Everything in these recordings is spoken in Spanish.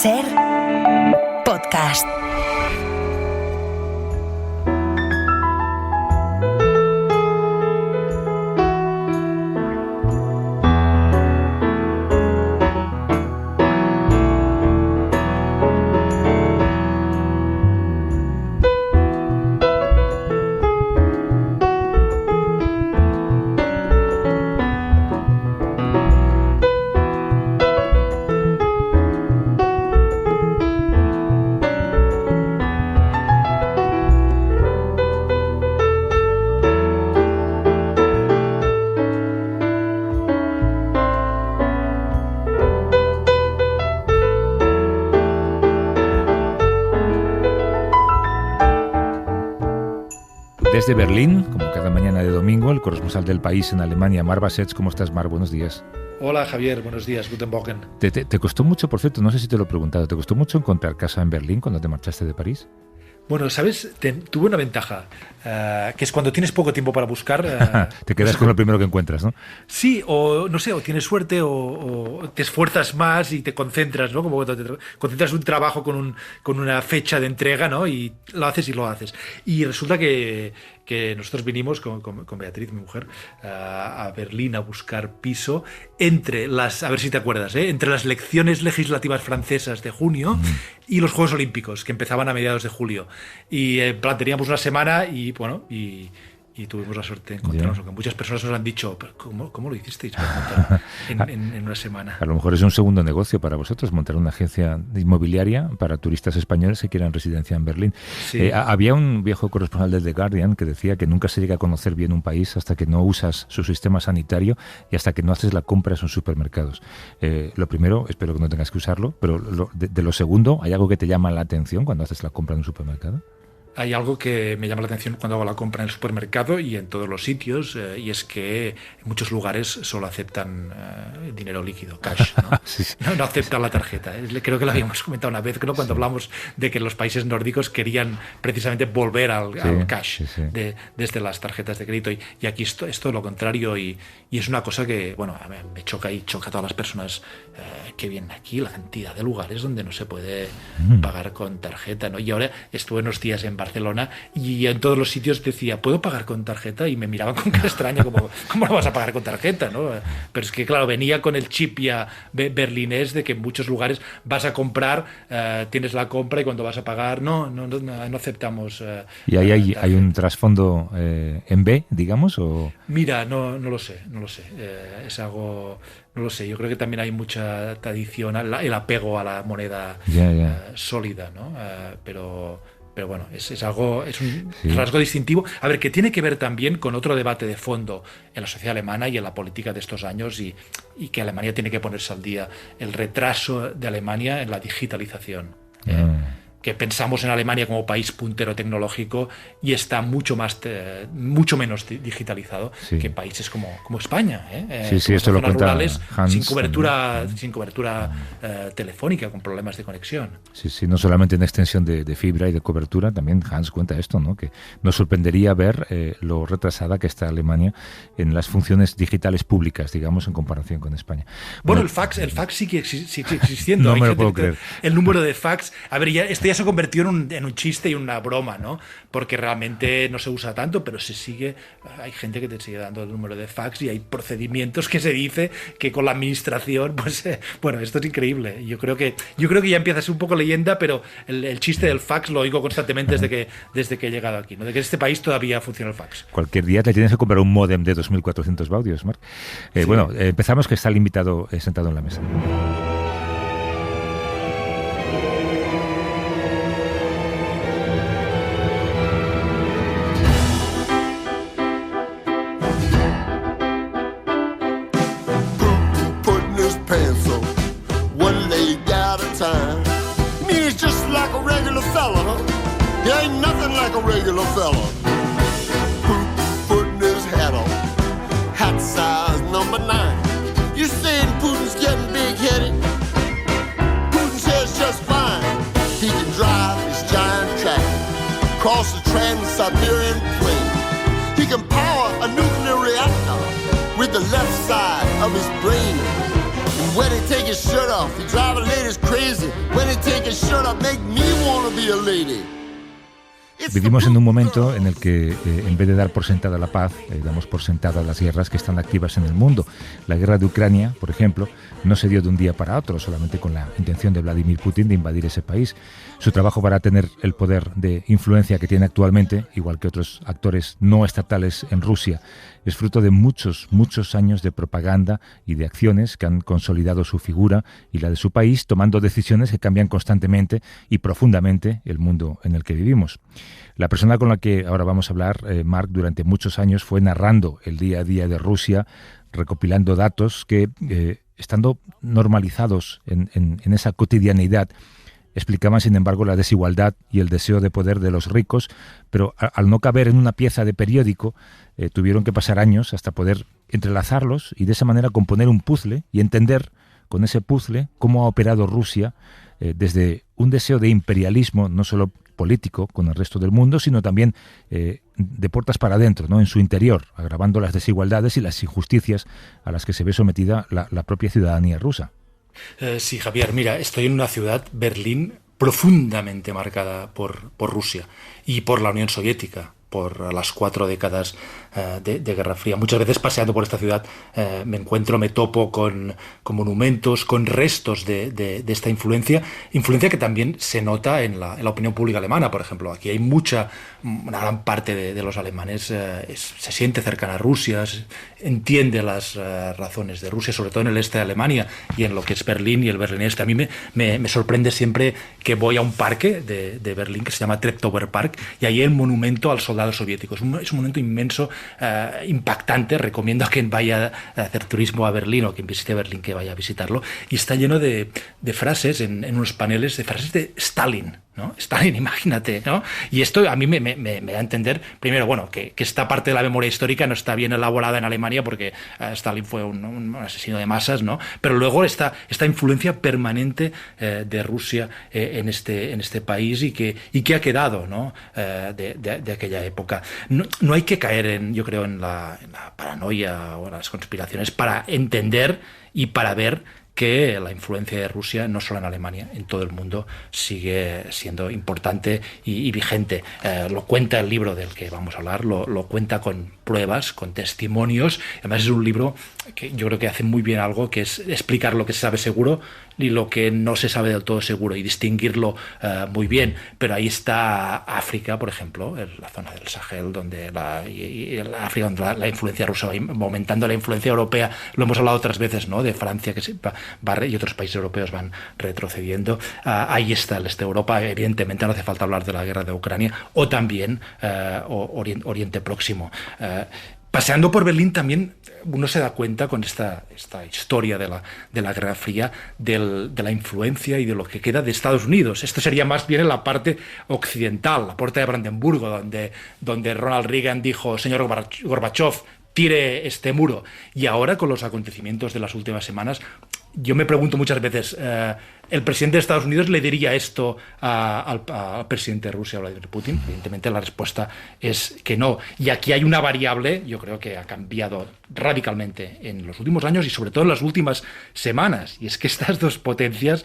SER Podcast. Desde Berlín, como cada mañana de domingo, el corresponsal del País en Alemania, Marc Bassets. ¿Cómo estás, Marc? Buenos días. Hola, Javier. Buenos días. Guten Morgen. ¿Te costó mucho, por cierto, no sé si te lo he preguntado, ¿te costó mucho encontrar casa en Berlín cuando te marchaste de París? Bueno, ¿sabes? Tuve una ventaja, que es cuando tienes poco tiempo para buscar... te quedas con lo primero que encuentras, ¿no? Sí, o no sé, o tienes suerte o te esfuerzas más y te concentras, ¿no? Como cuando te concentras un trabajo con una fecha de entrega, ¿no? Y lo haces. Y resulta que nosotros vinimos con Beatriz, mi mujer, a Berlín a buscar piso entre las, a ver si te acuerdas, entre las elecciones legislativas francesas de junio y los Juegos Olímpicos, que empezaban a mediados de julio. Y en plan, teníamos una semana y bueno, y tuvimos la suerte de encontrarnos, aunque muchas personas nos han dicho, ¿pero cómo lo hicisteis para montar en una semana? A lo mejor es un segundo negocio para vosotros, montar una agencia inmobiliaria para turistas españoles que quieran residencia en Berlín. Sí. Había un viejo corresponsal de The Guardian que decía que nunca se llega a conocer bien un país hasta que no usas su sistema sanitario y hasta que no haces la compra en sus supermercados. Lo primero, espero que no tengas que usarlo, pero de lo segundo, ¿hay algo que te llama la atención cuando haces la compra en un supermercado? Hay algo que me llama la atención cuando hago la compra en el supermercado y en todos los sitios, y es que en muchos lugares solo aceptan dinero líquido, cash, ¿no? Sí. No aceptan la tarjeta. Creo que lo habíamos comentado una vez, ¿no? Cuando hablamos de que los países nórdicos querían precisamente volver al cash desde las tarjetas de crédito, y aquí esto es todo lo contrario, y es una cosa que, bueno, me choca y choca a todas las personas que vienen aquí, la cantidad de lugares donde no se puede pagar con tarjeta, ¿no? Y ahora estuve unos días en Barcelona y en todos los sitios decía, ¿puedo pagar con tarjeta? Y me miraban con cara extraña, como, ¿cómo lo vas a pagar con tarjeta, no? Pero es que, claro, venía con el chip ya berlinés de que en muchos lugares vas a comprar, tienes la compra y cuando vas a pagar, no aceptamos. ¿Y ahí hay un trasfondo en B, digamos? ¿O? Mira, no lo sé. Es algo... No lo sé, yo creo que también hay mucha tradición, el apego a la moneda sólida, ¿no? Pero bueno, es un rasgo distintivo. A ver, que tiene que ver también con otro debate de fondo en la sociedad alemana y en la política de estos años, y que Alemania tiene que ponerse al día. El retraso de Alemania en la digitalización. Que pensamos en Alemania como país puntero tecnológico y está mucho menos digitalizado que países como España, Sí, esto lo cuenta rurales, Hans, sin cobertura telefónica, con problemas de conexión. Sí, no solamente en extensión de fibra y de cobertura, también Hans cuenta esto, ¿no? Que nos sorprendería ver lo retrasada que está Alemania en las funciones digitales públicas, digamos, en comparación con España. Bueno, el fax sigue existiendo. No me lo puedo creer. El número de fax, a ver, ya se convirtió en un chiste y una broma, ¿no? Porque realmente no se usa tanto, pero se sigue. Hay gente que te sigue dando el número de fax y hay procedimientos que se dice que con la administración, pues bueno, esto es increíble. Yo creo que ya empieza a ser un poco leyenda, pero el chiste del fax lo oigo constantemente desde que he llegado aquí, ¿no? De que en este país todavía funciona el fax. Cualquier día te tienes que comprar un módem de 2.400 baudios, Marc. Sí. Bueno, empezamos, que está el invitado sentado en la mesa. He ain't nothing like a regular fella. Putting his hat on, hat size number 9. You saying Putin's getting big-headed? Putin says just fine. He can drive his giant tractor across the Trans-Siberian Plain. He can power a nuclear reactor with the left side of his brain. And when he take his shirt off, he drive the ladies crazy. When he take his shirt off, make me wanna be a lady. Vivimos en un momento en el que, en vez de dar por sentada la paz, damos por sentadas las guerras que están activas en el mundo. La guerra de Ucrania, por ejemplo, no se dio de un día para otro, solamente con la intención de Vladimir Putin de invadir ese país. Su trabajo para tener el poder de influencia que tiene actualmente, igual que otros actores no estatales en Rusia, es fruto de muchos años de propaganda y de acciones que han consolidado su figura y la de su país, tomando decisiones que cambian constantemente y profundamente el mundo en el que vivimos. La persona con la que ahora vamos a hablar, Mark, durante muchos años fue narrando el día a día de Rusia, recopilando datos que, estando normalizados en esa cotidianidad, explicaban, sin embargo, la desigualdad y el deseo de poder de los ricos, pero al no caber en una pieza de periódico, tuvieron que pasar años hasta poder entrelazarlos y de esa manera componer un puzzle y entender con ese puzzle cómo ha operado Rusia desde un deseo de imperialismo, no solo político con el resto del mundo, sino también de puertas para adentro, ¿no?, en su interior, agravando las desigualdades y las injusticias a las que se ve sometida la propia ciudadanía rusa. Sí, Javier, mira, estoy en una ciudad, Berlín, profundamente marcada por Rusia y por la Unión Soviética, por las 4 décadas de Guerra Fría. Muchas veces paseando por esta ciudad me topo con monumentos, con restos de esta influencia que también se nota en la opinión pública alemana, por ejemplo. Aquí hay una gran parte de los alemanes se siente cercana a Rusia, entiende las razones de Rusia, sobre todo en el este de Alemania y en lo que es Berlín y el berlinés. A mí me sorprende siempre que voy a un parque de Berlín que se llama Treptower Park y ahí hay un monumento al soldado soviético. Es un monumento inmenso, impactante. Recomiendo a quien vaya a hacer turismo a Berlín o quien visite Berlín que vaya a visitarlo. Y está lleno de frases en unos paneles, de frases de Stalin, ¿no? Stalin, imagínate, ¿no? Y esto a mí me da a entender, primero, bueno, que esta parte de la memoria histórica no está bien elaborada en Alemania porque Stalin fue un asesino de masas, ¿no? Pero luego esta influencia permanente de Rusia en este país y que ha quedado, ¿no?, de aquella época. No hay que caer yo creo, en la paranoia o en las conspiraciones para entender y para ver que la influencia de Rusia, no solo en Alemania, en todo el mundo, sigue siendo importante y vigente. Lo cuenta el libro del que vamos a hablar, lo cuenta con pruebas, con testimonios. Además es un libro que yo creo que hace muy bien algo, que es explicar lo que se sabe seguro y lo que no se sabe del todo seguro y distinguirlo muy bien. Pero ahí está África, por ejemplo, la zona del Sahel, donde la influencia rusa va aumentando, la influencia europea, lo hemos hablado otras veces, ¿no?, de Francia, que y otros países europeos van retrocediendo. Ahí está el este de Europa, evidentemente no hace falta hablar de la guerra de Ucrania, o también Oriente Próximo. Paseando por Berlín también uno se da cuenta con esta historia de la Guerra Fría de la influencia y de lo que queda de Estados Unidos. Esto sería más bien en la parte occidental, la puerta de Brandenburgo, donde Ronald Reagan dijo: señor Gorbachev, tire este muro. Y ahora, con los acontecimientos de las últimas semanas, yo me pregunto muchas veces, ¿el presidente de Estados Unidos le diría esto al presidente de Rusia, Vladimir Putin? Evidentemente la respuesta es que no. Y aquí hay una variable, yo creo que ha cambiado radicalmente en los últimos años y sobre todo en las últimas semanas. Y es que estas dos potencias,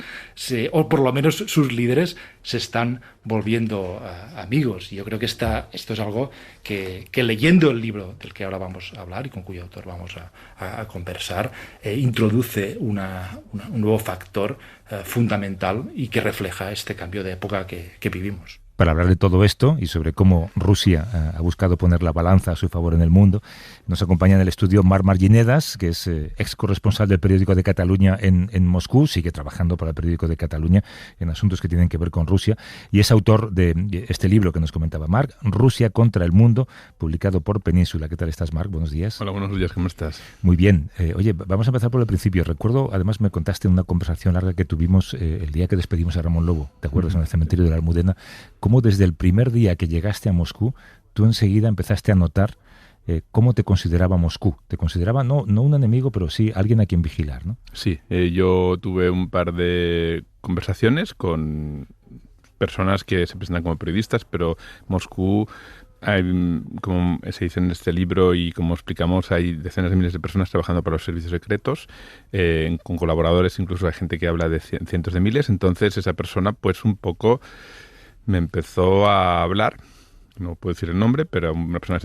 o por lo menos sus líderes, se están volviendo amigos. Y yo creo que esto es algo que leyendo el libro del que ahora vamos a hablar y con cuyo autor vamos a conversar, introduce un nuevo factor fundamental y que refleja este cambio de época que vivimos. Para hablar de todo esto y sobre cómo Rusia ha buscado poner la balanza a su favor en el mundo, nos acompaña en el estudio Marc Marginedas, que es ex corresponsal del periódico de Cataluña en Moscú, sigue trabajando para el periódico de Cataluña en asuntos que tienen que ver con Rusia, y es autor de este libro que nos comentaba Marc, Rusia contra el mundo, publicado por Península. ¿Qué tal estás, Marc? Buenos días. Hola, buenos días, ¿cómo estás? Muy bien. Oye, vamos a empezar por el principio. Recuerdo, además me contaste en una conversación larga que tuvimos el día que despedimos a Ramón Lobo, ¿te acuerdas? En el cementerio de la Almudena, cómo desde el primer día que llegaste a Moscú, tú enseguida empezaste a notar cómo te consideraba Moscú. Te consideraba no un enemigo, pero sí alguien a quien vigilar, ¿no? Sí, yo tuve un par de conversaciones con personas que se presentan como periodistas, pero Moscú como se dice en este libro y como explicamos, hay decenas de miles de personas trabajando para los servicios secretos, con colaboradores, incluso hay gente que habla de cientos de miles. Entonces esa persona pues un poco me empezó a hablar, no puedo decir el nombre, pero una persona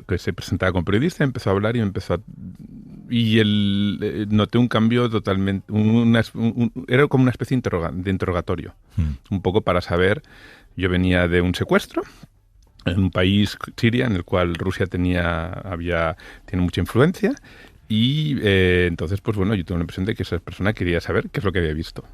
que se presentaba como periodista empezó a hablar y noté un cambio totalmente, era como una especie de interrogatorio, un poco para saber. Yo venía de un secuestro en un país, Siria, en el cual Rusia tiene mucha influencia y entonces, pues bueno, yo tuve la impresión de que esa persona quería saber qué es lo que había visto.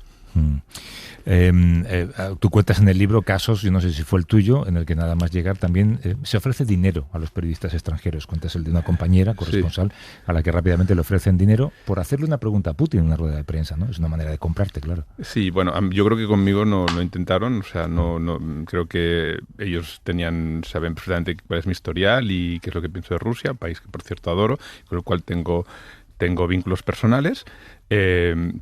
Tú cuentas en el libro casos, yo no sé si fue el tuyo, en el que nada más llegar también se ofrece dinero a los periodistas extranjeros. Cuentas el de una compañera corresponsal a la que rápidamente le ofrecen dinero por hacerle una pregunta a Putin en una rueda de prensa, ¿no? Es una manera de comprarte, claro. Sí, bueno, yo creo que conmigo no intentaron, o sea, no creo que ellos saben perfectamente cuál es mi historial y qué es lo que pienso de Rusia, país que por cierto adoro, con el cual tengo vínculos personales,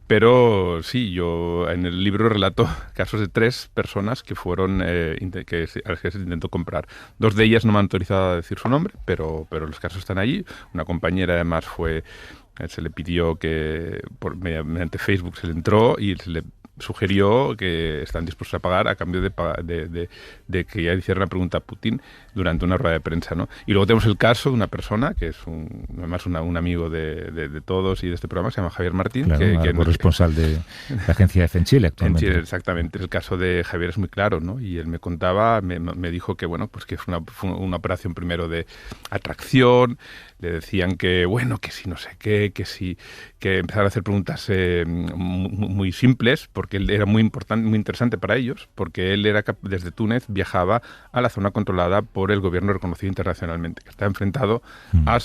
pero sí, yo en el libro relato casos de 3 personas que fueron a las que se intentó comprar. 2 de ellas no me han autorizado a decir su nombre, pero los casos están allí. Una compañera además se le pidió que mediante Facebook se le entró y se le sugirió que están dispuestos a pagar a cambio de que ya hiciera una pregunta a Putin durante una rueda de prensa, ¿no? Y luego tenemos el caso de una persona que es además un amigo de todos y de este programa, se llama Javier Martín, claro, que corresponsal de la agencia EFE en Chile actualmente. En Chile, exactamente. El caso de Javier es muy claro, ¿no? Y él me contaba, me dijo que bueno, pues que fue una operación primero de atracción. Le decían que bueno, que si no sé qué, que empezaron a hacer preguntas muy simples, porque él era muy importante, muy interesante para ellos, porque él desde Túnez viajaba a la zona controlada por el gobierno reconocido internacionalmente, que está enfrentado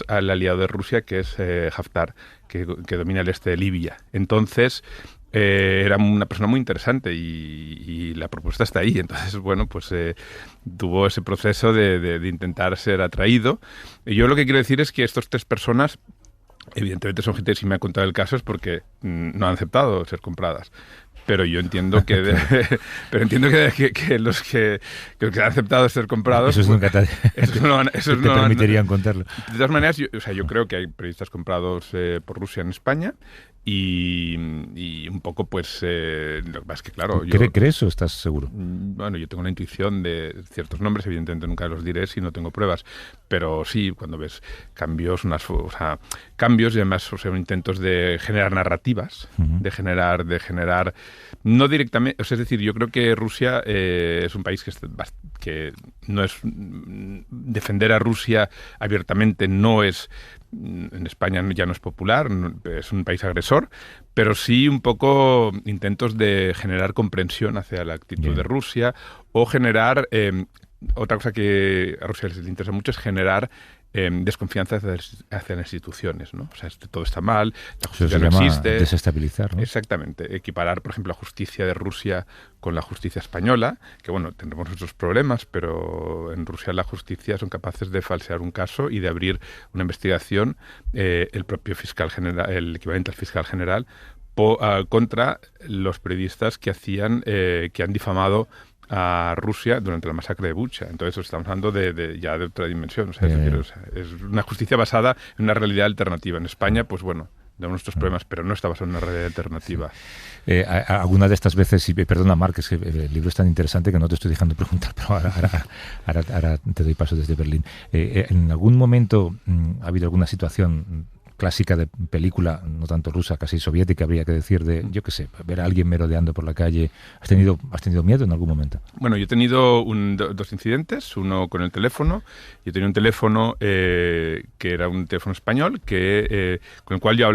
al aliado de Rusia, que es Haftar, que domina el este de Libia. Entonces era una persona muy interesante y la propuesta está ahí. Entonces, bueno, pues tuvo ese proceso de intentar ser atraído. Y yo lo que quiero decir es que estas 3 personas, evidentemente son gente, si me ha contado el caso es porque no han aceptado ser compradas. Pero yo entiendo que los que han aceptado ser comprados, eso nunca te permitirían no, contarlo. De todas maneras, yo creo que hay periodistas comprados por Rusia en España y un poco pues lo que pasa es que claro, ¿Crees o estás seguro? Bueno, yo tengo una intuición de ciertos nombres, evidentemente nunca los diré si no tengo pruebas, pero sí, cuando ves cambios y además intentos de generar narrativas, de generar no directamente, es decir, yo creo que Rusia es un país que no es, defender a Rusia abiertamente no es, en España ya no es popular, es un país agresor, pero sí un poco intentos de generar comprensión hacia la actitud de Rusia o generar, otra cosa que a Rusia les interesa mucho es generar desconfianza hacia las instituciones, ¿no? O sea, todo está mal, la justicia no existe. Desestabilizar, ¿no? Exactamente. Equiparar, por ejemplo, la justicia de Rusia con la justicia española, que bueno, tendremos nuestros problemas, pero en Rusia la justicia son capaces de falsear un caso y de abrir una investigación, el propio fiscal general, el equivalente al fiscal general, contra los periodistas que han difamado a Rusia durante la masacre de Bucha. Entonces estamos hablando ya de otra dimensión. O sea, es una justicia basada en una realidad alternativa. En España, pues bueno, tenemos nuestros problemas, pero no está basado en una realidad alternativa. Alguna de estas veces, perdona Marc, es que el libro es tan interesante que no te estoy dejando preguntar, pero ahora te doy paso desde Berlín. ¿En algún momento ha habido alguna situación clásica de película, no tanto rusa, casi soviética, habría que decir, de, yo qué sé, ver a alguien merodeando por la calle? ¿Has tenido miedo en algún momento? Bueno, yo he tenido 2 incidentes, uno con el teléfono. Yo tenía un teléfono que era un teléfono español, con el cual yo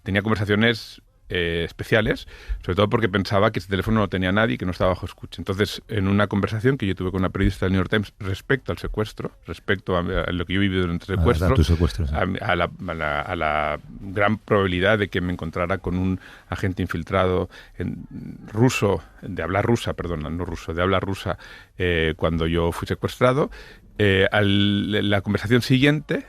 tenía conversaciones especiales, sobre todo porque pensaba que ese teléfono no tenía nadie, que no estaba bajo escucha. Entonces, en una conversación que yo tuve con una periodista del New York Times respecto al secuestro, respecto a lo que yo he vivido durante el secuestro, a la gran probabilidad de que me encontrara con un agente infiltrado ruso, de habla rusa, cuando yo fui secuestrado. La conversación siguiente,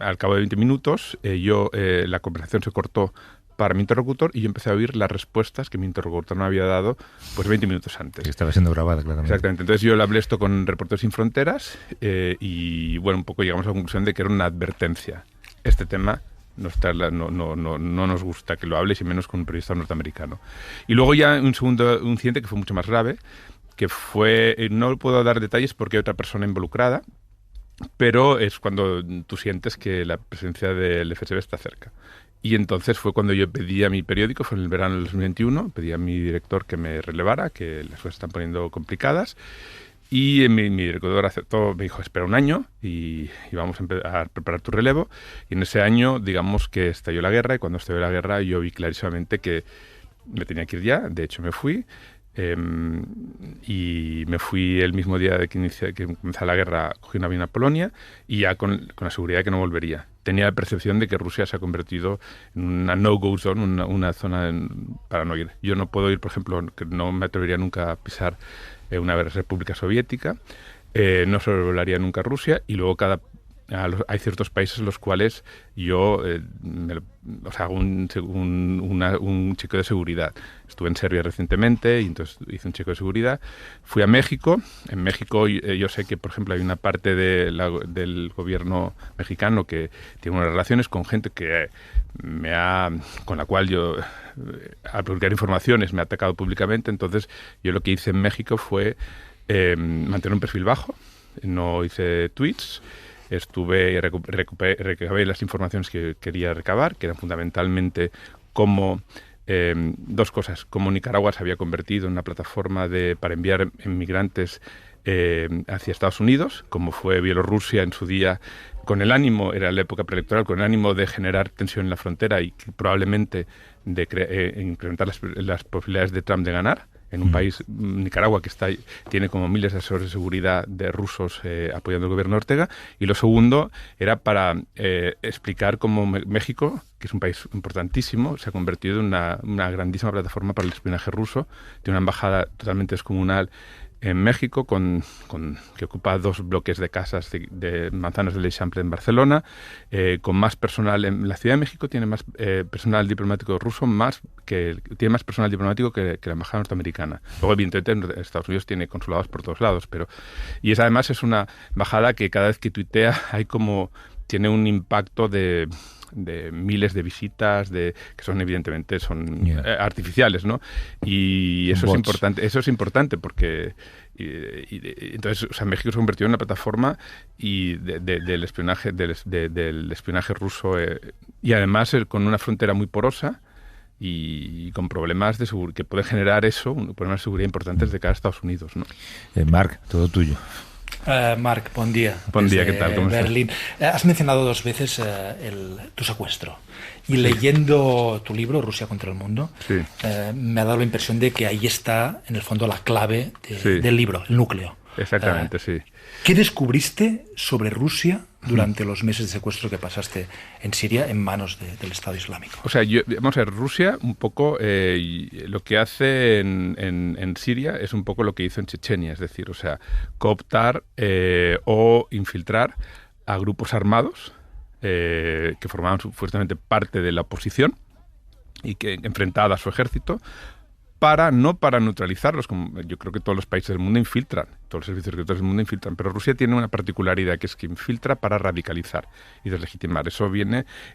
al cabo de 20 minutos, la conversación se cortó para mi interlocutor y yo empecé a oír las respuestas que mi interlocutor me había dado pues 20 minutos antes. Que estaba siendo grabada, claramente. Exactamente. Entonces yo le hablé esto con Reporteros Sin Fronteras y bueno, un poco llegamos a la conclusión de que era una advertencia. Este tema no nos gusta que lo hables y menos con un periodista norteamericano. Y luego ya un segundo incidente que fue mucho más grave, que fue, no puedo dar detalles porque hay otra persona involucrada, pero es cuando tú sientes que la presencia del FSB está cerca. Y entonces fue cuando yo pedí a mi periódico, fue en el verano del 2021, pedí a mi director que me relevara, que las cosas están poniendo complicadas. Y mi director aceptó, me dijo, espera un año y vamos a preparar tu relevo. Y en ese año, digamos que estalló la guerra, y cuando estalló la guerra yo vi clarísimamente que me tenía que ir ya. De hecho, me fui. Y me fui el mismo día de que comenzó la guerra, cogí un avión a Polonia y ya con la seguridad de que no volvería. Tenía la percepción de que Rusia se ha convertido en una no-go zone, una zona para no ir. Yo no puedo ir, por ejemplo, que no me atrevería nunca a pisar una república soviética, no sobrevolaría nunca a Rusia, y luego hay ciertos países en los cuales yo hago un chequeo de seguridad. Estuve en Serbia recientemente y entonces hice un chequeo de seguridad. Fui a México. En México yo sé que, por ejemplo, hay una parte del gobierno mexicano que tiene unas relaciones con gente que con la cual yo, al publicar informaciones, me ha atacado públicamente. Entonces yo lo que hice en México fue mantener un perfil bajo. No hice tweets. Estuve y recabé las informaciones que quería recabar, que eran fundamentalmente cómo dos cosas: cómo Nicaragua se había convertido en una plataforma para enviar inmigrantes hacia Estados Unidos, como fue Bielorrusia en su día, con el ánimo, era la época preelectoral, con el ánimo de generar tensión en la frontera y probablemente de incrementar las posibilidades de Trump de ganar. En un país, Nicaragua, que tiene como miles de asesores de seguridad de rusos apoyando al gobierno de Ortega. Y lo segundo era para explicar cómo México, que es un país importantísimo, se ha convertido en una grandísima plataforma para el espionaje ruso. Tiene una embajada totalmente descomunal en México, que ocupa 2 bloques de casas de Manzanas del Eixample en Barcelona, con más personal en la Ciudad de México, tiene más personal diplomático ruso, tiene más personal diplomático que la embajada norteamericana. Luego, evidentemente, Estados Unidos tiene consulados por todos lados, además es una embajada que cada vez que tuitea tiene un impacto de miles de visitas que son evidentemente artificiales, ¿no? Y eso es importante porque entonces, México se ha convertido en una plataforma del espionaje ruso, y además con una frontera muy porosa y con problemas de que puede generar problemas de seguridad importantes de cara a Estados Unidos, ¿no? Marc, todo tuyo. Marc, buen día. Buen día, ¿qué tal? ¿Cómo Berlín. Has mencionado 2 veces tu secuestro. Y leyendo tu libro, Rusia contra el mundo, sí, me ha dado la impresión de que ahí está, en el fondo, la clave del libro, el núcleo. Exactamente, sí. ¿Qué descubriste sobre Rusia durante los meses de secuestro que pasaste en Siria en manos del Estado Islámico? O sea, vamos a ver, Rusia un poco lo que hace en Siria es un poco lo que hizo en Chechenia, es decir, cooptar o infiltrar a grupos armados que formaban supuestamente parte de la oposición y que enfrentada a su ejército, no para neutralizarlos, como yo creo que todos los países del mundo infiltran, todos los servicios secretos del mundo infiltran, pero Rusia tiene una particularidad, que es que infiltra para radicalizar y deslegitimar. Eso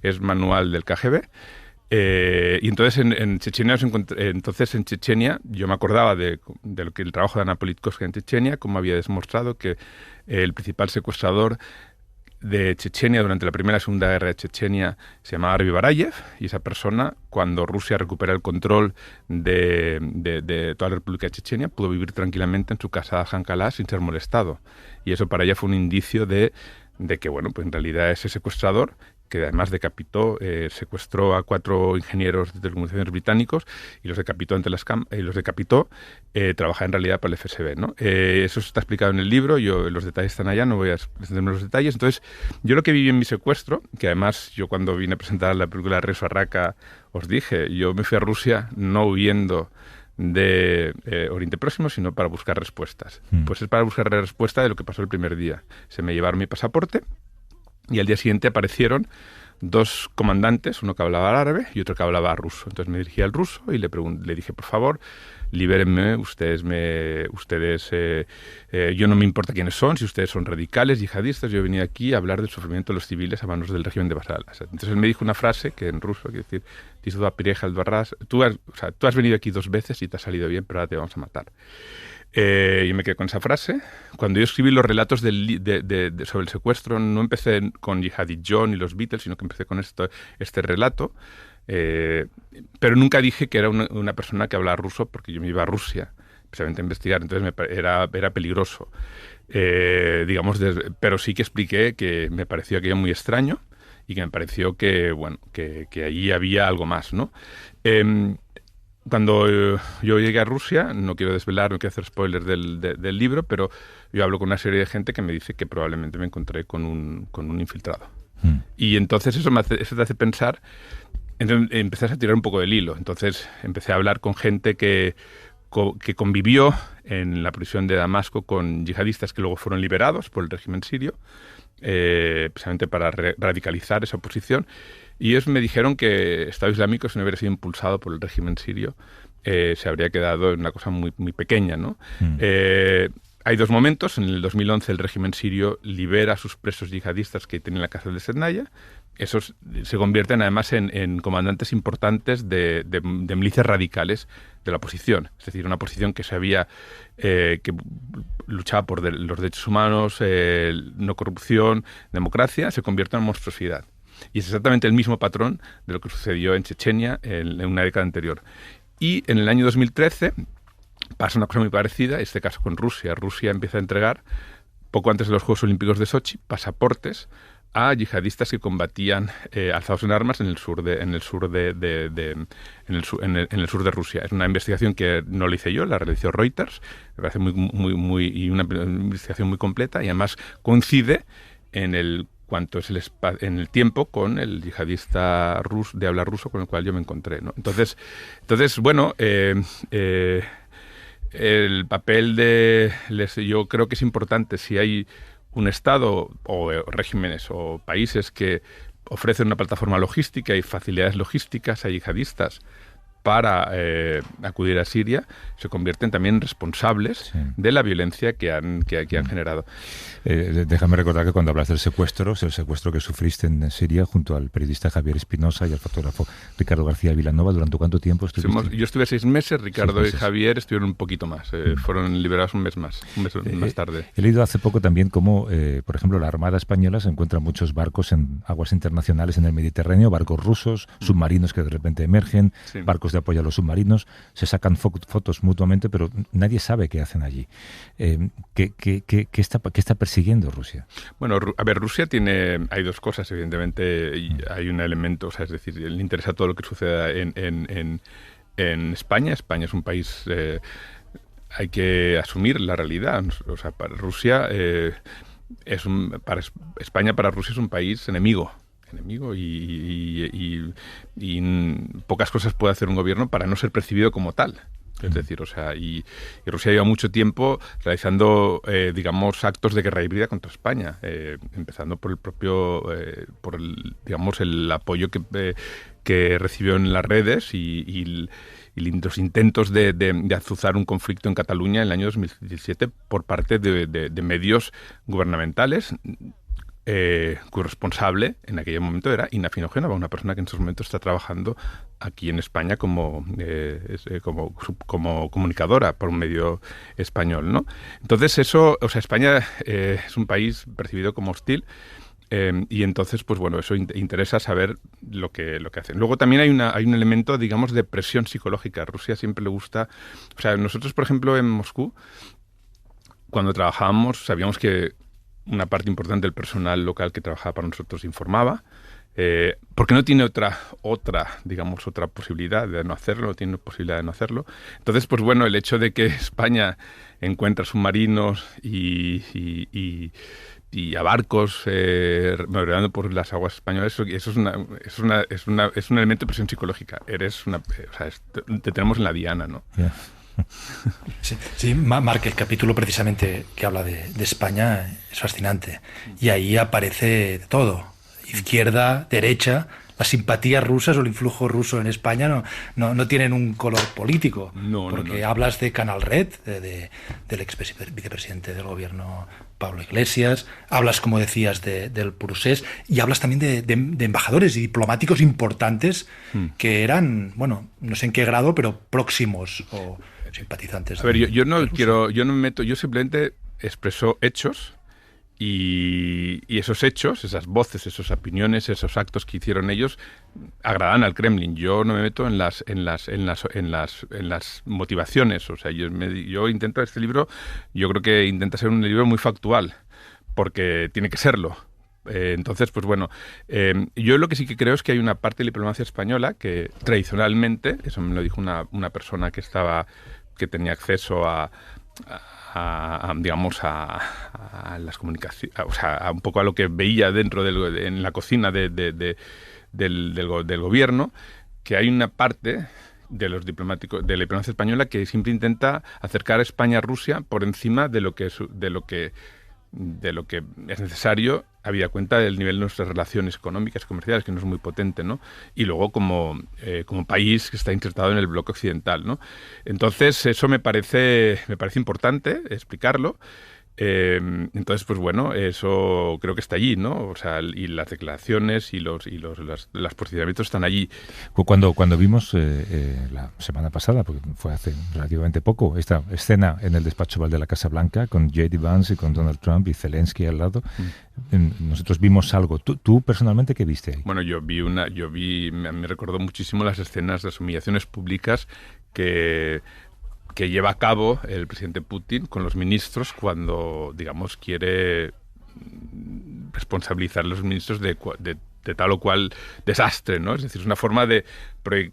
es manual del KGB. Y entonces en Chechenia yo me acordaba de lo que el trabajo de Ana Politkovskaya en Chechenia, cómo había demostrado que el principal secuestrador de Chechenia durante la primera y segunda guerra de Chechenia se llamaba Arvi Barayev, y esa persona, cuando Rusia recupera el control de toda la República de Chechenia, pudo vivir tranquilamente en su casa de Ankhalá sin ser molestado. Y eso para ella fue un indicio de que, bueno, pues en realidad ese secuestrador, que además secuestró a 4 ingenieros de telecomunicaciones británicos y los decapitó trabajaba en realidad para el FSB, ¿no? Eso está explicado en el libro, los detalles están allá, no voy a extenderme los detalles. Entonces, yo lo que viví en mi secuestro, que además yo cuando vine a presentar la película Rezo a Raqqa, os dije, yo me fui a Rusia no huyendo de Oriente Próximo, sino para buscar respuestas. Pues es para buscar respuesta de lo que pasó el primer día. Se me llevaron mi pasaporte y al día siguiente aparecieron 2 comandantes, uno que hablaba árabe y otro que hablaba ruso. Entonces me dirigí al ruso y le dije, por favor, libérenme, yo no me importa quiénes son, si ustedes son radicales, yihadistas, yo he venido aquí a hablar del sufrimiento de los civiles a manos del régimen de Bashar al-Assad. Entonces él me dijo una frase que en ruso quiere decir, tú has venido aquí 2 veces y te ha salido bien, pero ahora te vamos a matar. Y me quedé con esa frase. Cuando yo escribí los relatos sobre el secuestro, no empecé con Jihadi John y los Beatles, sino que empecé con este relato. Pero nunca dije que era una persona que hablaba ruso, porque yo me iba a Rusia precisamente a investigar, entonces era peligroso. Pero sí que expliqué que me pareció aquello muy extraño y que me pareció que allí había algo más, ¿no? Cuando yo llegué a Rusia, no quiero desvelar, no quiero hacer spoilers del libro, pero yo hablo con una serie de gente que me dice que probablemente me encontré con un infiltrado. Y entonces eso te hace pensar. Entonces empecé a tirar un poco del hilo. Entonces empecé a hablar con gente que convivió en la prisión de Damasco con yihadistas que luego fueron liberados por el régimen sirio, precisamente para radicalizar esa oposición. Y ellos me dijeron que Estado Islámico, si no hubiera sido impulsado por el régimen sirio, se habría quedado en una cosa muy, muy pequeña, ¿no? Hay 2 momentos. En el 2011 el régimen sirio libera a sus presos yihadistas que tienen en la cárcel de Sednaya. Esos se convierten además en comandantes importantes de milicias radicales de la oposición. Es decir, una oposición que que luchaba por los derechos humanos, no corrupción, democracia, se convierte en monstruosidad. Y es exactamente el mismo patrón de lo que sucedió en Chechenia en una década anterior. Y en el año 2013 pasa una cosa muy parecida, en este caso con Rusia. Rusia empieza a entregar, poco antes de los Juegos Olímpicos de Sochi, pasaportes a yihadistas que combatían alzados en armas en el sur de Rusia. Es una investigación que no la hice yo, la realizó Reuters. Me parece y una investigación muy completa, y además coincide en el tiempo con el yihadista de habla ruso con el cual yo me encontré, ¿no? Entonces bueno, el papel yo creo que es importante. Si hay un Estado o regímenes o países que ofrecen una plataforma logística y facilidades logísticas a yihadistas para acudir a Siria, se convierten también en responsables de la violencia que han generado. Déjame recordar que cuando hablas del secuestro, es el secuestro que sufriste en Siria junto al periodista Javier Espinosa y al fotógrafo Ricardo García Vilanova. ¿Durante cuánto tiempo estuviste? Yo estuve 6 meses, Ricardo y Javier estuvieron un poquito más. Fueron liberados un mes más tarde. He leído hace poco también cómo, por ejemplo, la Armada Española se encuentra muchos barcos en aguas internacionales en el Mediterráneo, barcos rusos, submarinos que de repente emergen, barcos de apoyo a los submarinos, se sacan fotos mutuamente, pero nadie sabe qué hacen allí. ¿Qué está persiguiendo Rusia? Bueno, a ver, Rusia hay 2 cosas, evidentemente, y hay un elemento, o sea, es decir, le interesa todo lo que suceda en España. España es un país, hay que asumir la realidad. O sea, para Rusia, España para Rusia es un país enemigo y pocas cosas puede hacer un gobierno para no ser percibido como tal. Es decir, o sea, y Rusia lleva mucho tiempo realizando, actos de guerra híbrida contra España, empezando por el propio, el apoyo que recibió en las redes y los intentos de azuzar un conflicto en Cataluña en el año 2017 por parte de medios gubernamentales. Cuyo responsable en aquel momento era Ina Finogénova, una persona que en estos momentos está trabajando aquí en España como comunicadora por un medio español, ¿no? Entonces España es un país percibido como hostil. Y entonces, pues bueno, eso interesa saber lo que hacen. Luego también hay un elemento, digamos, de presión psicológica. A Rusia siempre le gusta. O sea, nosotros, por ejemplo, en Moscú, cuando trabajábamos, sabíamos que una parte importante del personal local que trabajaba para nosotros informaba, porque no tiene otra posibilidad de no hacerlo, no tiene posibilidad de no hacerlo. Entonces, pues bueno, el hecho de que España encuentra submarinos y a barcos navegando por las aguas españolas, eso es un elemento de presión psicológica. Te tenemos en la diana, ¿no? Yeah. Sí, Marc, el capítulo precisamente que habla de España es fascinante. Y ahí aparece todo. izquierda, derecha, las simpatías rusas o el influjo ruso en España no tienen un color político. Porque hablas de Canal Red, del ex vicepresidente del gobierno Pablo Iglesias, hablas, como decías, del Prusés, y hablas también de embajadores y diplomáticos importantes que eran, bueno, no sé en qué grado, pero próximos o simpatizantes. A ver, yo no me meto, yo simplemente expreso hechos. Y esos hechos, esas voces, esas opiniones, esos actos que hicieron ellos agradan al Kremlin. Yo no me meto en las motivaciones. O sea, yo intento este libro, yo creo que intenta ser un libro muy factual, porque tiene que serlo. Entonces, pues bueno, yo lo que sí que creo es que hay una parte de la diplomacia española que tradicionalmente, eso me lo dijo una persona que tenía acceso a las comunicaciones, o sea, a un poco a lo que veía dentro en la cocina del gobierno, que hay una parte de los diplomáticos de la diplomacia española que siempre intenta acercar a España a Rusia por encima de lo que es necesario, habida cuenta del nivel de nuestras relaciones económicas y comerciales, que no es muy potente, ¿no? Y luego como país que está insertado en el bloque occidental, ¿no? Entonces, eso me parece importante explicarlo. Entonces, pues bueno, eso creo que está allí, ¿no? O sea, y las declaraciones y los posicionamientos están allí. Cuando vimos la semana pasada, porque fue hace relativamente poco, esta escena en el despacho Oval de la Casa Blanca con J.D. Vance y con Donald Trump y Zelensky al lado, nosotros vimos algo. ¿Tú personalmente qué viste ahí? Bueno, me recordó muchísimo las escenas de las humillaciones públicas que lleva a cabo el presidente Putin con los ministros cuando, digamos, quiere responsabilizar a los ministros de tal o cual desastre, ¿no? Es decir, es una forma de...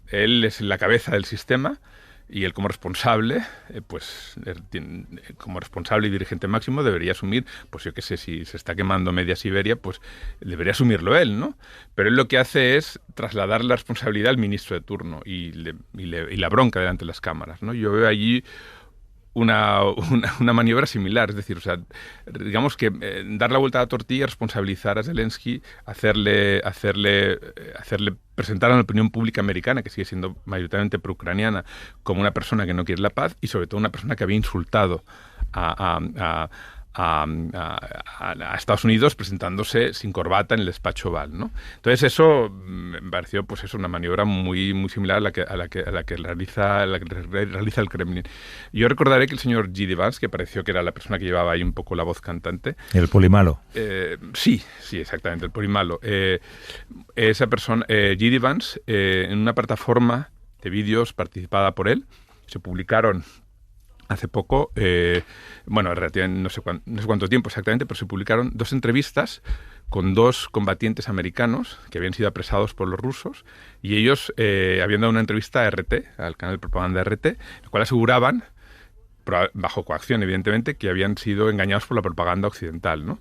Él es la cabeza del sistema y él como responsable, como responsable y dirigente máximo debería asumir, pues yo qué sé, si se está quemando media Siberia, pues debería asumirlo él, ¿no? Pero él lo que hace es trasladar la responsabilidad al ministro de turno y la bronca delante de las cámaras, ¿no? Yo veo allí una maniobra similar, es decir, o sea, digamos que dar la vuelta a la tortilla, responsabilizar a Zelensky, hacerle presentar a la opinión pública americana, que sigue siendo mayoritariamente pro-ucraniana, como una persona que no quiere la paz y sobre todo una persona que había insultado a Estados Unidos presentándose sin corbata en el despacho Oval, ¿no? Entonces eso me pareció, pues eso, una maniobra muy muy similar a la que realiza el Kremlin. Yo recordaré que el señor J.D. Vance, que pareció que era la persona que llevaba ahí un poco la voz cantante, el polimalo. Sí, exactamente, el polimalo. Esa persona, J.D. Vance, en una plataforma de vídeos participada por él, se publicaron hace poco, relativamente no sé cuánto tiempo exactamente, pero se publicaron 2 entrevistas con 2 combatientes americanos que habían sido apresados por los rusos y ellos habían dado una entrevista a RT, al canal de propaganda RT, en el cual aseguraban, bajo coacción evidentemente, que habían sido engañados por la propaganda occidental, ¿no?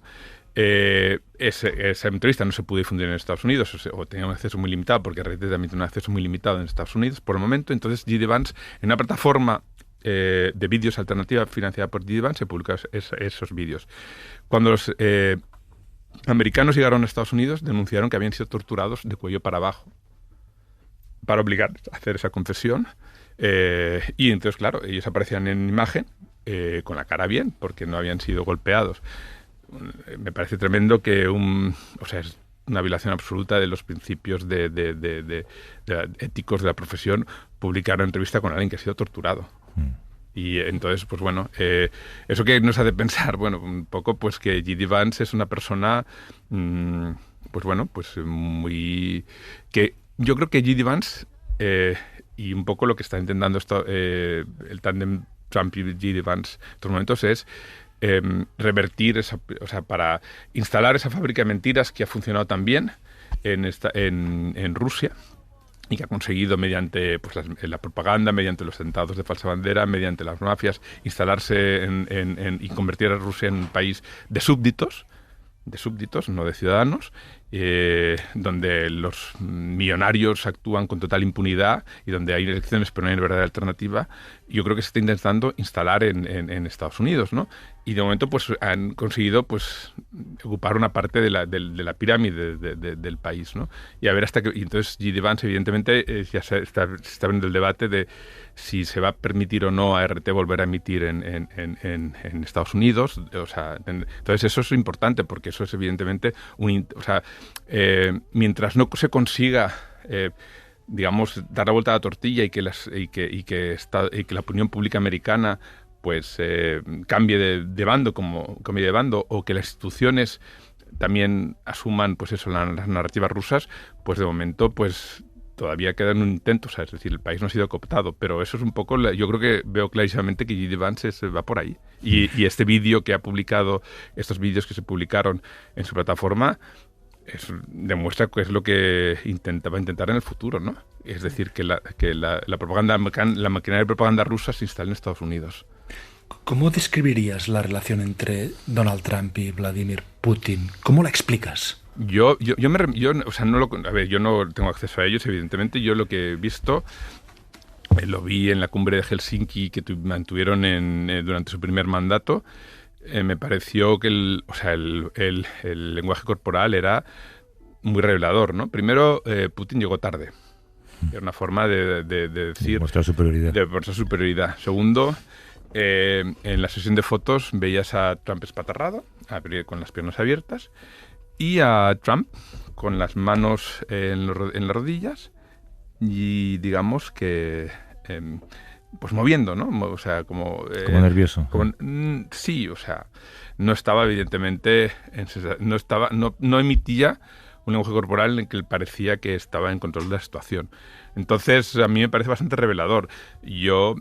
Esa entrevista no se pudo difundir en Estados Unidos o tenía un acceso muy limitado, porque RT también tiene un acceso muy limitado en Estados Unidos por el momento. Entonces J.D. Vance, en una plataforma de vídeos alternativa financiada por J.D. Vance, se publicaron esos vídeos. Cuando los americanos llegaron a Estados Unidos, denunciaron que habían sido torturados de cuello para abajo para obligar a hacer esa confesión. Y entonces, claro, ellos aparecían en imagen con la cara bien, porque no habían sido golpeados. Me parece tremendo que es una violación absoluta de los principios éticos de la profesión publicar una entrevista con alguien que ha sido torturado. Y entonces, pues bueno, eso que nos hace pensar, bueno, un poco, pues que J.D. Vance es una persona, pues bueno, pues muy... que yo creo que J.D. Vance, y un poco lo que está intentando el tándem Trump y J.D. Vance en estos momentos es revertir para instalar esa fábrica de mentiras que ha funcionado tan bien en Rusia y que ha conseguido mediante la propaganda, mediante los atentados de falsa bandera, mediante las mafias, instalarse y convertir a Rusia en un país de súbditos, no de ciudadanos, donde los millonarios actúan con total impunidad y donde hay elecciones pero no hay verdadera alternativa, yo creo que se está intentando instalar en Estados Unidos, ¿no? Y de momento pues han conseguido pues ocupar una parte de la pirámide del país, ¿no? Y a ver hasta qué... Y entonces J.D. Vance evidentemente ya se está abriendo el debate de si se va a permitir o no a RT volver a emitir en Estados Unidos. O sea, entonces eso es importante porque eso es evidentemente mientras no se consiga digamos dar la vuelta a la tortilla y que la opinión pública americana pues cambie de bando cambie de bando, o que las instituciones también asuman pues eso, las narrativas rusas, pues de momento pues todavía quedan un intento, o sea, es decir, el país no ha sido cooptado, pero eso es un poco, yo creo que veo clarísimamente que J.D. Vance va por ahí. Y este vídeo que ha publicado, estos vídeos que se publicaron en su plataforma, demuestra que es lo que va a intentar en el futuro, ¿no? Es decir, que la propaganda, la maquinaria de propaganda rusa se instale en Estados Unidos. ¿Cómo describirías la relación entre Donald Trump y Vladimir Putin? ¿Cómo la explicas? Yo no tengo acceso a ellos, evidentemente. Yo lo que he visto, lo vi en la cumbre de Helsinki que mantuvieron durante su primer mandato. Me pareció que el lenguaje corporal era muy revelador, ¿no? Primero, Putin llegó tarde. Era una forma de decir... De mostrar superioridad. De mostrar superioridad. Segundo, en la sesión de fotos veías a Trump espatarrado, con las piernas abiertas, y a Trump con las manos en las rodillas y digamos que pues moviendo, ¿no? O sea, como nervioso. Sí, o sea, no estaba evidentemente no emitía un lenguaje corporal en el que parecía que estaba en control de la situación. Entonces, a mí me parece bastante revelador. Yo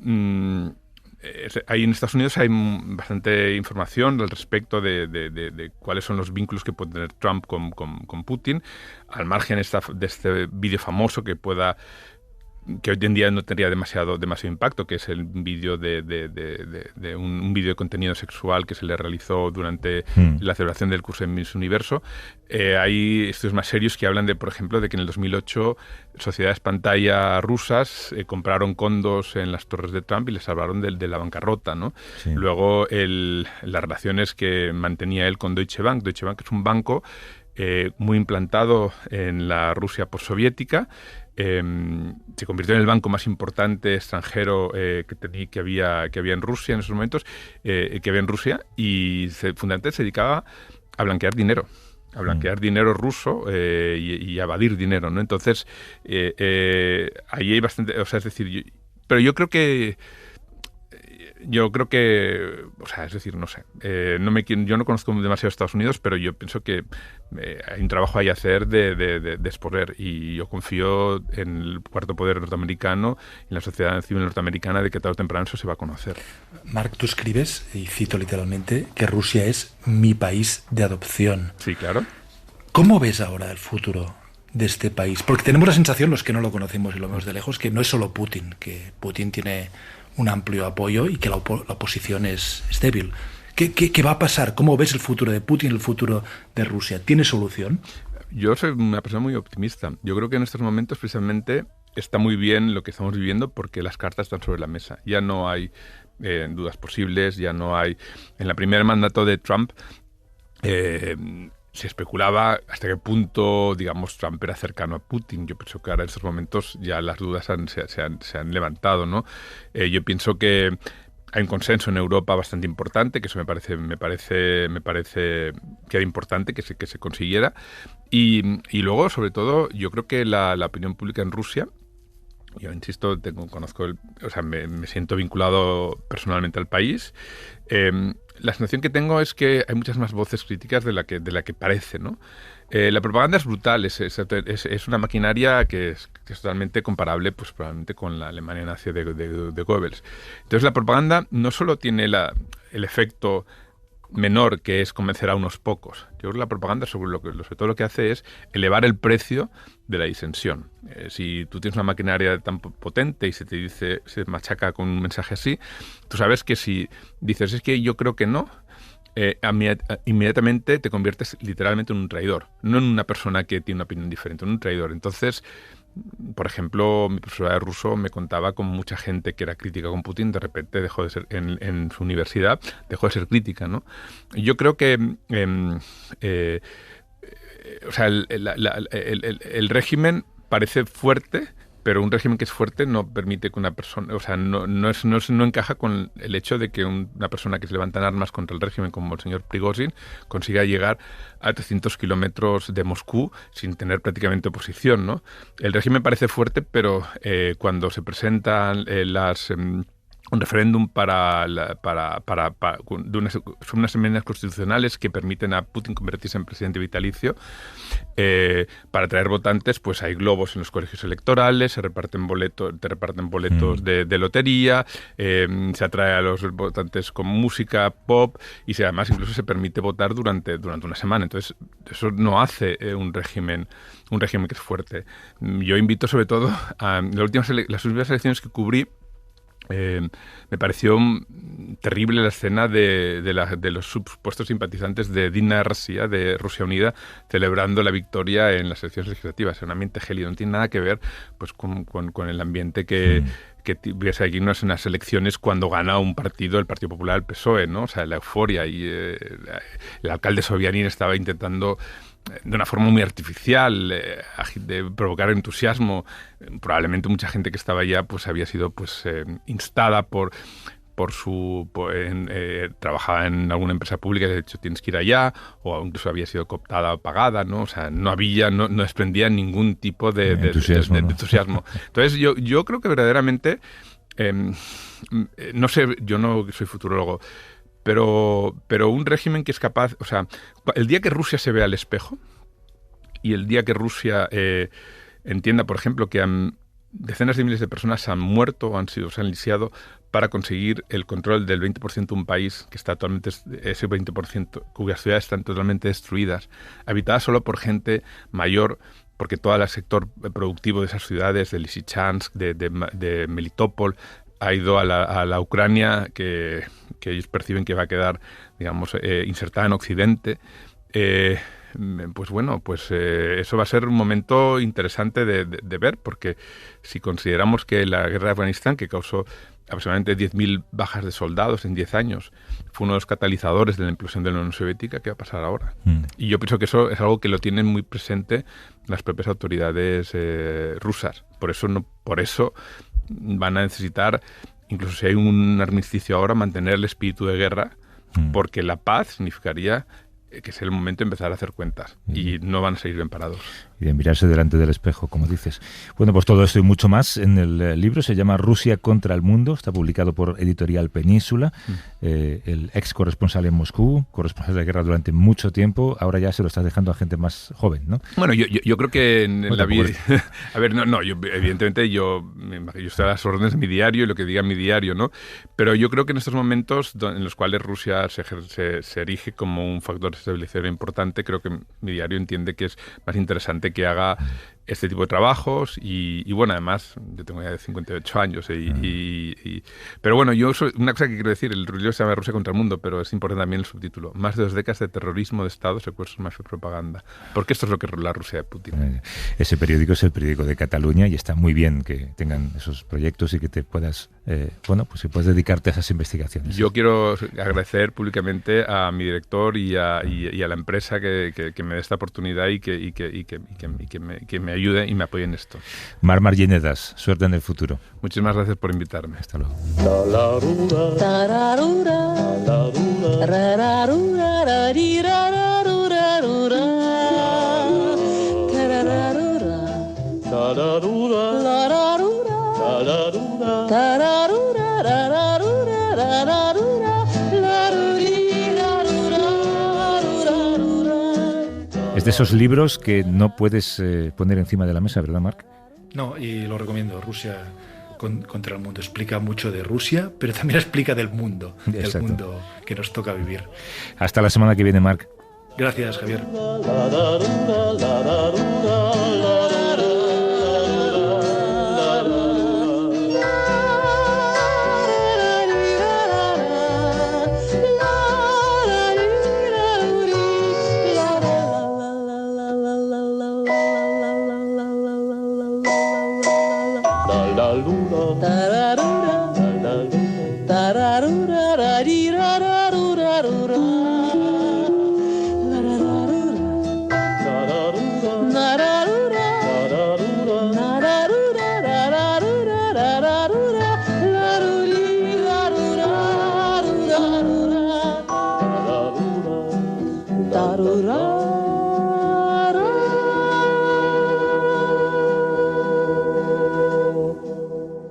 ahí en Estados Unidos hay bastante información al respecto de cuáles son los vínculos que puede tener Trump con Putin, al margen de este vídeo famoso que hoy en día no tendría demasiado impacto, que es el vídeo de un vídeo de contenido sexual que se le realizó durante la celebración del curso de Miss Universo. Hay estudios más serios que hablan por ejemplo, de que en el 2008 sociedades pantalla rusas compraron condos en las torres de Trump y les salvaron de la bancarrota, ¿no? Sí. Luego las relaciones que mantenía él con Deutsche Bank. Deutsche Bank es un banco muy implantado en la Rusia postsoviética. Se convirtió en el banco más importante extranjero que había en Rusia en esos momentos, y fundamentalmente se dedicaba a blanquear dinero. A blanquear dinero ruso y a evadir dinero, ¿no? Entonces, ahí hay bastante... O sea, es decir, pero yo creo que... O sea, es decir, no sé. Yo no conozco demasiado Estados Unidos, pero yo pienso que hay un trabajo ahí a hacer de exponer, y yo confío en el cuarto poder norteamericano, en la sociedad civil norteamericana, de que tarde o temprano eso se va a conocer. Marc, tú escribes, y cito literalmente, que Rusia es mi país de adopción. Sí, claro. ¿Cómo ves ahora el futuro de este país? Porque tenemos la sensación, los que no lo conocemos y lo vemos de lejos, que no es solo Putin, que Putin tiene un amplio apoyo y que la oposición es débil. ¿Qué va a pasar? ¿Cómo ves el futuro de Putin, el futuro de Rusia? ¿Tiene solución? Yo soy una persona muy optimista. Yo creo que en estos momentos precisamente está muy bien lo que estamos viviendo porque las cartas están sobre la mesa. Ya no hay dudas posibles, ya no hay... En el primer mandato de Trump se especulaba hasta qué punto, digamos, Trump era cercano a Putin. Yo pienso que ahora en estos momentos ya las dudas se han levantado, ¿no? Yo pienso que hay un consenso en Europa bastante importante, que eso me parece que era importante que se consiguiera. Y luego, sobre todo, yo creo que la opinión pública en Rusia, yo insisto, me siento vinculado personalmente al país. La sensación que tengo es que hay muchas más voces críticas de la que parece, ¿no? La propaganda es brutal, es una maquinaria que es totalmente comparable, pues probablemente con la Alemania nazi de Goebbels. Entonces la propaganda no solo tiene el efecto menor, que es convencer a unos pocos. Yo creo que la propaganda sobre todo lo que hace es elevar el precio de la disensión. Si tú tienes una maquinaria tan potente y se machaca con un mensaje así, tú sabes que si dices es que yo creo que no, inmediatamente te conviertes literalmente en un traidor, no en una persona que tiene una opinión diferente, en un traidor. Entonces, por ejemplo, mi profesora de ruso me contaba cómo mucha gente que era crítica con Putin de repente dejó de ser, en su universidad, dejó de ser crítica, ¿no? Yo creo que o sea, el régimen parece fuerte, pero un régimen que es fuerte no permite que una persona, o sea, no encaja con el hecho de que una persona que se levanta en armas contra el régimen, como el señor Prigozhin, consiga llegar a 300 kilómetros de Moscú sin tener prácticamente oposición, ¿no? El régimen parece fuerte, pero cuando se presentan un referéndum son unas enmiendas constitucionales que permiten a Putin convertirse en presidente vitalicio. Para atraer votantes, pues hay globos en los colegios electorales, te reparten boletos de lotería, se atrae a los votantes con música, pop, y además incluso se permite votar durante una semana. Entonces, eso no hace un régimen que es fuerte. Yo invito sobre todo a las últimas elecciones que cubrí. Me pareció terrible la escena de los supuestos simpatizantes de Dina Garcia, de Rusia Unida, celebrando la victoria en las elecciones legislativas. Es un ambiente gélido, no tiene nada que ver pues, con el ambiente que tuviese aquí unas elecciones cuando gana un partido, el Partido Popular, el PSOE, ¿no? O sea, la euforia. Y el alcalde Sobyanin estaba intentando de una forma muy artificial, de provocar entusiasmo. Probablemente mucha gente que estaba allá pues había sido pues instada trabajaba en alguna empresa pública, de hecho tienes que ir allá, o incluso había sido cooptada o pagada, ¿no? O sea, no desprendía ningún tipo de entusiasmo. Entonces yo creo que verdaderamente, no sé, yo no soy futurólogo, pero un régimen que es capaz, o sea, el día que Rusia se vea al espejo y el día que Rusia entienda, por ejemplo, que decenas de miles de personas han muerto o se han lisiado para conseguir el control del 20% de un país que está actualmente, ese 20%, cuyas ciudades están totalmente destruidas, habitadas solo por gente mayor, porque todo el sector productivo de esas ciudades, de Lysychansk, de Melitopol, ha ido a la Ucrania que ellos perciben que va a quedar, digamos, insertada en Occidente. Pues bueno, eso va a ser un momento interesante de ver, porque si consideramos que la guerra de Afganistán, que causó aproximadamente 10.000 bajas de soldados en 10 años, fue uno de los catalizadores de la implosión de la Unión Soviética, ¿qué va a pasar ahora? Y yo pienso que eso es algo que lo tienen muy presente las propias autoridades rusas. Por eso van a necesitar, incluso si hay un armisticio ahora, mantener el espíritu de guerra, porque la paz significaría que es el momento de empezar a hacer cuentas y no van a seguir bien parados. Y de mirarse delante del espejo, como dices. Bueno, pues todo esto y mucho más en el libro. Se llama Rusia contra el mundo. Está publicado por Editorial Península. El ex corresponsal en Moscú, corresponsal de guerra durante mucho tiempo, ahora ya se lo estás dejando a gente más joven, ¿no? Bueno, yo creo que en la vida... A ver, evidentemente yo estoy a las órdenes de mi diario y lo que diga mi diario, ¿no? Pero yo creo que en estos momentos en los cuales Rusia se erige como un factor estabilizador importante, creo que mi diario entiende que es más interesante que haga este tipo de trabajos y bueno, además yo tengo ya 58 años pero bueno, una cosa que quiero decir, el libro se llama Rusia contra el mundo, pero es importante también el subtítulo: más de 2 décadas de terrorismo de Estado, secuestros, mafia y propaganda, porque esto es lo que es la Rusia de Putin. Ese periódico es el periódico de Cataluña y está muy bien que tengan esos proyectos y que te puedas pues que puedas dedicarte a esas investigaciones. Yo quiero agradecer públicamente a mi director y a la empresa que me dé esta oportunidad y que me ayude y me apoye en esto. Marc Marginedas, suerte en el futuro. Muchísimas gracias por invitarme. Hasta luego. Es de esos libros que no puedes poner encima de la mesa, ¿verdad, Marc? No, y lo recomiendo. Rusia contra el mundo. Explica mucho de Rusia, pero también explica del mundo. Exacto. Del mundo que nos toca vivir. Hasta la semana que viene, Marc. Gracias, Javier.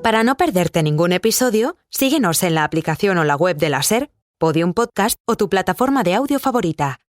Para no perderte ningún episodio, síguenos en la aplicación o la web de la SER, Podium Podcast o tu plataforma de audio favorita.